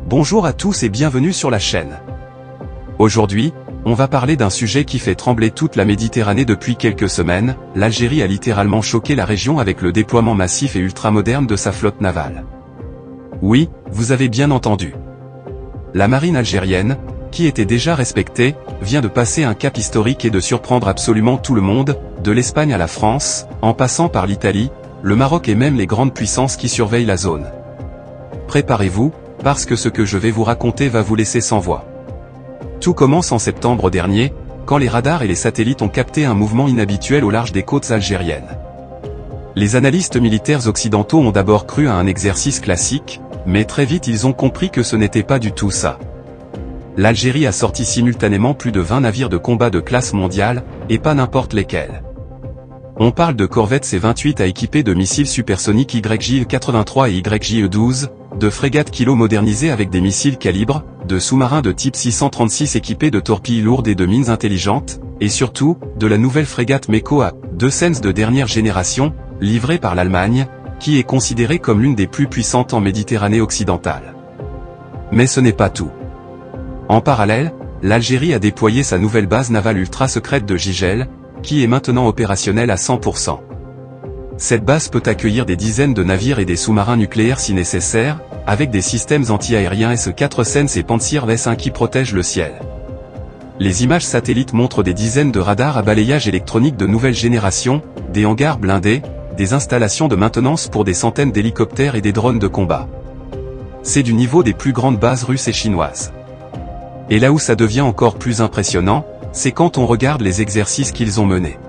Bonjour à tous et bienvenue sur la chaîne. Aujourd'hui, on va parler d'un sujet qui fait trembler toute la Méditerranée depuis quelques semaines. L'Algérie a littéralement choqué la région avec le déploiement massif et ultramoderne de sa flotte navale. Oui, vous avez bien entendu. La marine algérienne, qui était déjà respectée, vient de passer un cap historique et de surprendre absolument tout le monde, de l'Espagne à la France, en passant par l'Italie, le Maroc et même les grandes puissances qui surveillent la zone. Préparez-vous, parce que ce que je vais vous raconter va vous laisser sans voix. Tout commence en septembre dernier, quand les radars et les satellites ont capté un mouvement inhabituel au large des côtes algériennes. Les analystes militaires occidentaux ont d'abord cru à un exercice classique, mais très vite ils ont compris que ce n'était pas du tout ça. L'Algérie a sorti simultanément plus de 20 navires de combat de classe mondiale, et pas n'importe lesquels. On parle de corvettes C-28 à équipées de missiles supersoniques YJ-83 et YJ-12, de frégates kilo modernisées avec des missiles calibre, de sous-marins de type 636 équipés de torpilles lourdes et de mines intelligentes, et surtout, de la nouvelle frégate Meko A2 de dernière génération, livrée par l'Allemagne, qui est considérée comme l'une des plus puissantes en Méditerranée occidentale. Mais ce n'est pas tout. En parallèle, l'Algérie a déployé sa nouvelle base navale ultra-secrète de Gigel, qui est maintenant opérationnelle à 100%. Cette base peut accueillir des dizaines de navires et des sous-marins nucléaires si nécessaire, avec des systèmes anti-aériens S-4 et Pantsir S-1 qui protègent le ciel. Les images satellites montrent des dizaines de radars à balayage électronique de nouvelle génération, des hangars blindés, des installations de maintenance pour des centaines d'hélicoptères et des drones de combat. C'est du niveau des plus grandes bases russes et chinoises. Et là où ça devient encore plus impressionnant, c'est quand on regarde les exercices qu'ils ont menés.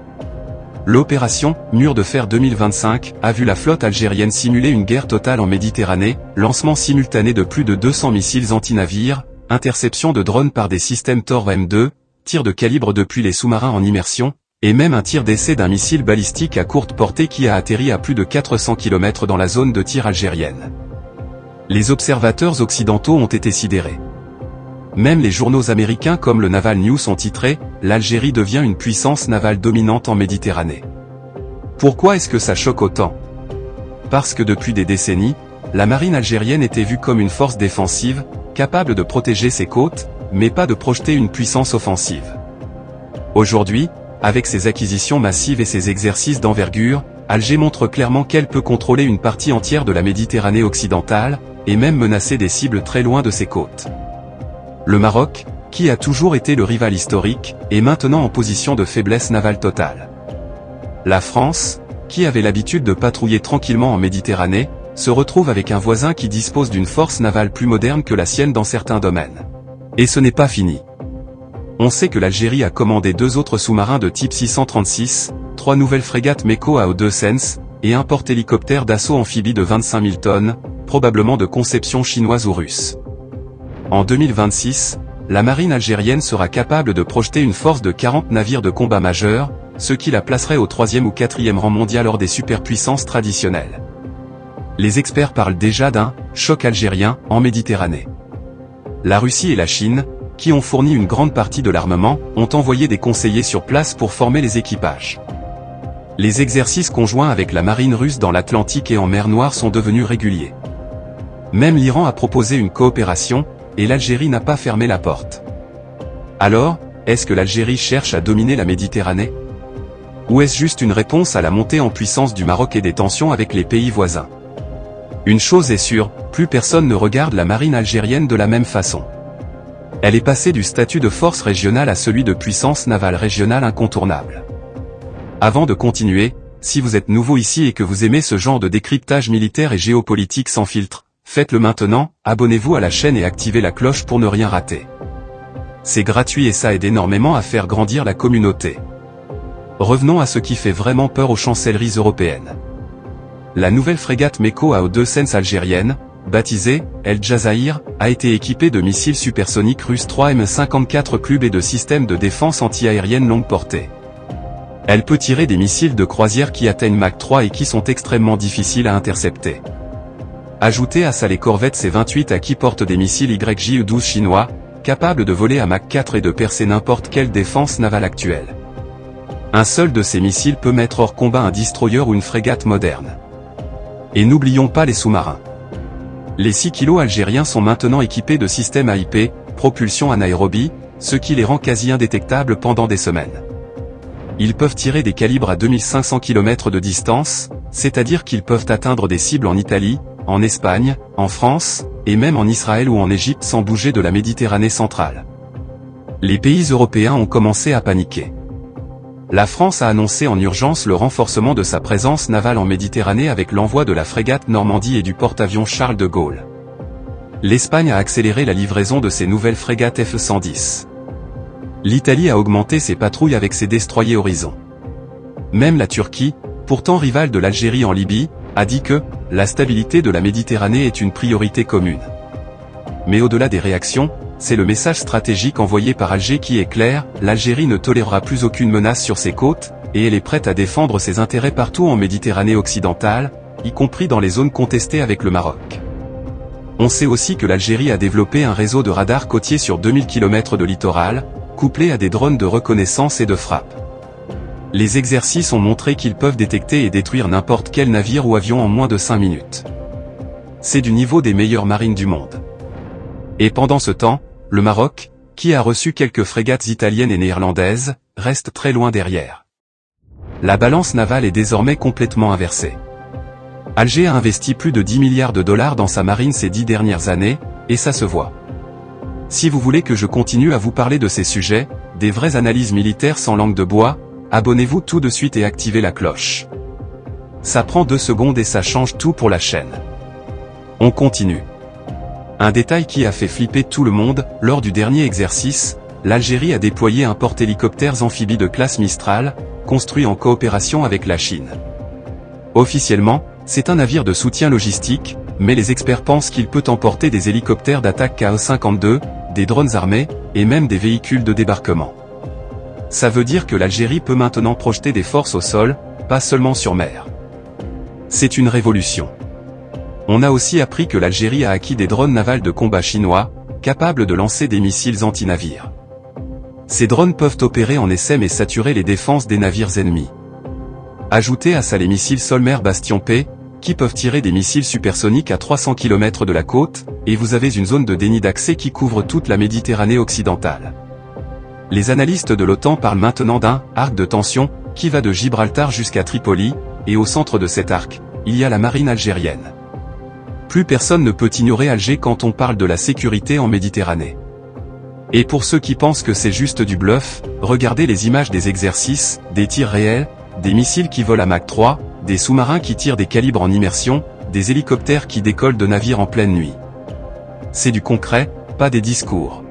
L'opération « Mur de fer 2025 » a vu la flotte algérienne simuler une guerre totale en Méditerranée, lancement simultané de plus de 200 missiles anti-navires, interception de drones par des systèmes Tor M2, tir de calibre depuis les sous-marins en immersion, et même un tir d'essai d'un missile balistique à courte portée qui a atterri à plus de 400 km dans la zone de tir algérienne. Les observateurs occidentaux ont été sidérés. Même les journaux américains comme le Naval News ont titré « L'Algérie devient une puissance navale dominante en Méditerranée ». Pourquoi est-ce que ça choque autant? Parce que depuis des décennies, la marine algérienne était vue comme une force défensive, capable de protéger ses côtes, mais pas de projeter une puissance offensive. Aujourd'hui, avec ses acquisitions massives et ses exercices d'envergure, Alger montre clairement qu'elle peut contrôler une partie entière de la Méditerranée occidentale, et même menacer des cibles très loin de ses côtes. Le Maroc, qui a toujours été le rival historique, est maintenant en position de faiblesse navale totale. La France, qui avait l'habitude de patrouiller tranquillement en Méditerranée, se retrouve avec un voisin qui dispose d'une force navale plus moderne que la sienne dans certains domaines. Et ce n'est pas fini. On sait que l'Algérie a commandé 2 autres sous-marins de type 636, 3 nouvelles frégates Meko A2 et un porte-hélicoptère d'assaut amphibie de 25 000 tonnes, probablement de conception chinoise ou russe. En 2026, la marine algérienne sera capable de projeter une force de 40 navires de combat majeurs, ce qui la placerait au 3e ou 4e rang mondial hors des superpuissances traditionnelles. Les experts parlent déjà d'un « choc algérien » en Méditerranée. La Russie et la Chine, qui ont fourni une grande partie de l'armement, ont envoyé des conseillers sur place pour former les équipages. Les exercices conjoints avec la marine russe dans l'Atlantique et en mer Noire sont devenus réguliers. Même l'Iran a proposé une coopération, et l'Algérie n'a pas fermé la porte. Alors, est-ce que l'Algérie cherche à dominer la Méditerranée? Ou est-ce juste une réponse à la montée en puissance du Maroc et des tensions avec les pays voisins? Une chose est sûre, plus personne ne regarde la marine algérienne de la même façon. Elle est passée du statut de force régionale à celui de puissance navale régionale incontournable. Avant de continuer, si vous êtes nouveau ici et que vous aimez ce genre de décryptage militaire et géopolitique sans filtre, faites-le maintenant, abonnez-vous à la chaîne et activez la cloche pour ne rien rater. C'est gratuit et ça aide énormément à faire grandir la communauté. Revenons à ce qui fait vraiment peur aux chancelleries européennes. La nouvelle frégate Meko A2 algérienne, baptisée El Jazair, a été équipée de missiles supersoniques russes 3M54 Club et de systèmes de défense anti-aérienne longue portée. Elle peut tirer des missiles de croisière qui atteignent Mach 3 et qui sont extrêmement difficiles à intercepter. Ajoutez à ça les corvettes C-28 qui portent des missiles YJ-12 chinois, capables de voler à Mach 4 et de percer n'importe quelle défense navale actuelle. Un seul de ces missiles peut mettre hors combat un destroyer ou une frégate moderne. Et n'oublions pas les sous-marins. Les 6 kilos algériens sont maintenant équipés de systèmes AIP, propulsion anaérobie, ce qui les rend quasi indétectables pendant des semaines. Ils peuvent tirer des calibres à 2500 km de distance, c'est-à-dire qu'ils peuvent atteindre des cibles en Italie, en Espagne, en France, et même en Israël ou en Égypte sans bouger de la Méditerranée centrale. Les pays européens ont commencé à paniquer. La France a annoncé en urgence le renforcement de sa présence navale en Méditerranée avec l'envoi de la frégate Normandie et du porte-avions Charles de Gaulle. L'Espagne a accéléré la livraison de ses nouvelles frégates F-110. L'Italie a augmenté ses patrouilles avec ses destroyers Horizon. Même la Turquie, pourtant rivale de l'Algérie en Libye, a dit que « la stabilité de la Méditerranée est une priorité commune ». Mais au-delà des réactions, c'est le message stratégique envoyé par Alger qui est clair, l'Algérie ne tolérera plus aucune menace sur ses côtes, et elle est prête à défendre ses intérêts partout en Méditerranée occidentale, y compris dans les zones contestées avec le Maroc. On sait aussi que l'Algérie a développé un réseau de radars côtiers sur 2000 km de littoral, couplé à des drones de reconnaissance et de frappe. Les exercices ont montré qu'ils peuvent détecter et détruire n'importe quel navire ou avion en moins de 5 minutes. C'est du niveau des meilleures marines du monde. Et pendant ce temps, le Maroc, qui a reçu quelques frégates italiennes et néerlandaises, reste très loin derrière. La balance navale est désormais complètement inversée. Alger a investi plus de 10 milliards de dollars dans sa marine ces 10 dernières années, et ça se voit. Si vous voulez que je continue à vous parler de ces sujets, des vraies analyses militaires sans langue de bois, abonnez-vous tout de suite et activez la cloche. Ça prend 2 secondes et ça change tout pour la chaîne. On continue. Un détail qui a fait flipper tout le monde, lors du dernier exercice, l'Algérie a déployé un porte-hélicoptères amphibie de classe Mistral, construit en coopération avec la Chine. Officiellement, c'est un navire de soutien logistique, mais les experts pensent qu'il peut emporter des hélicoptères d'attaque KE-52, des drones armés, et même des véhicules de débarquement. Ça veut dire que l'Algérie peut maintenant projeter des forces au sol, pas seulement sur mer. C'est une révolution. On a aussi appris que l'Algérie a acquis des drones navals de combat chinois, capables de lancer des missiles anti-navires. Ces drones peuvent opérer en essaim et saturer les défenses des navires ennemis. Ajoutez à ça les missiles Sol-Mer Bastion P, qui peuvent tirer des missiles supersoniques à 300 km de la côte, et vous avez une zone de déni d'accès qui couvre toute la Méditerranée occidentale. Les analystes de l'OTAN parlent maintenant d'un « arc de tension » qui va de Gibraltar jusqu'à Tripoli, et au centre de cet arc, il y a la marine algérienne. Plus personne ne peut ignorer Alger quand on parle de la sécurité en Méditerranée. Et pour ceux qui pensent que c'est juste du bluff, regardez les images des exercices, des tirs réels, des missiles qui volent à Mach 3, des sous-marins qui tirent des calibres en immersion, des hélicoptères qui décollent de navires en pleine nuit. C'est du concret, pas des discours.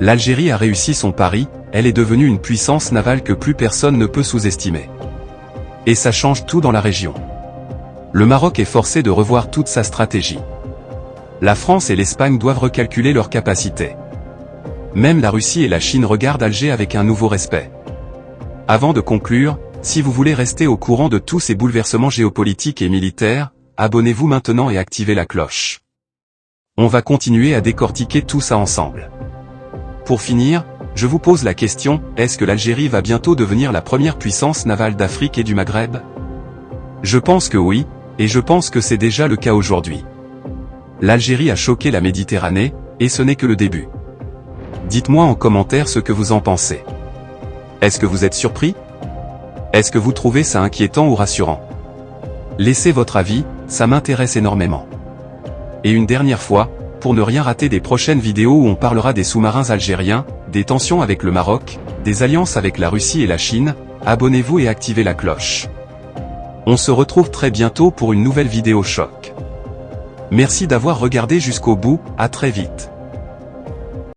L'Algérie a réussi son pari, elle est devenue une puissance navale que plus personne ne peut sous-estimer. Et ça change tout dans la région. Le Maroc est forcé de revoir toute sa stratégie. La France et l'Espagne doivent recalculer leurs capacités. Même la Russie et la Chine regardent Alger avec un nouveau respect. Avant de conclure, si vous voulez rester au courant de tous ces bouleversements géopolitiques et militaires, abonnez-vous maintenant et activez la cloche. On va continuer à décortiquer tout ça ensemble. Pour finir, je vous pose la question, est-ce que l'Algérie va bientôt devenir la première puissance navale d'Afrique et du Maghreb? Je pense que oui, et je pense que c'est déjà le cas aujourd'hui. L'Algérie a choqué la Méditerranée, et ce n'est que le début. Dites-moi en commentaire ce que vous en pensez. Est-ce que vous êtes surpris? Est-ce que vous trouvez ça inquiétant ou rassurant? Laissez votre avis, ça m'intéresse énormément. Et une dernière fois, pour ne rien rater des prochaines vidéos où on parlera des sous-marins algériens, des tensions avec le Maroc, des alliances avec la Russie et la Chine, abonnez-vous et activez la cloche. On se retrouve très bientôt pour une nouvelle vidéo choc. Merci d'avoir regardé jusqu'au bout, à très vite.